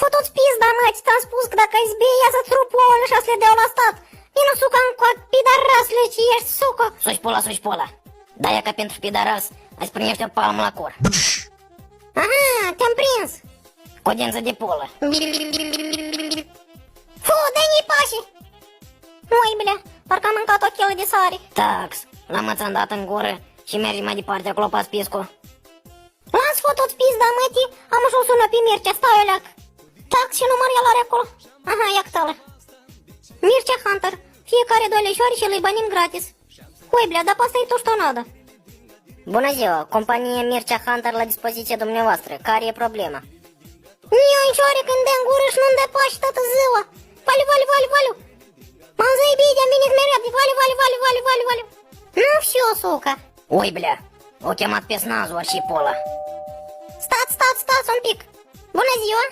Фу-тут пизда, мать, там спуск, да кайзбе, я затру поле, сейчас ли дел остат. И ну, сука, как пидорас лечишь, сука. Suși pula. Da, e ca pentru pidaras, ați primește o palmă la cur. Ага, te-am prins. Cu o dință de pulă. Фу, дай не паси. Ой, бля, парcă am mâncat o kilă de sare. Tax, l-am dat în gură și mergi mai departe acolo pe spiscu. Las făcut pizda, mătii, am ajuns sună pe Mircea, stai o leac. Tax și număr el are acolo. Aha, ia cătălă. Mircea Hunter, fiecare 2 leșoare și îi banim gratis. Oi, bля, dar pe asta e toștonadă. Bună ziua, companie Mircea Hunter la dispoziție dumneavoastră. Care e problema? Eu înșoare când dă în gură și nu-mi dă pași toată ziua. Valiu, valiu, valiu, valiu. M-am zis bine, am venit mereu. Valiu, valiu, valiu, valiu, valiu, valiu. Nu știu, suca. Oi, bля, o chemat pe snazul și pula. Stați un pic. Bună ziua.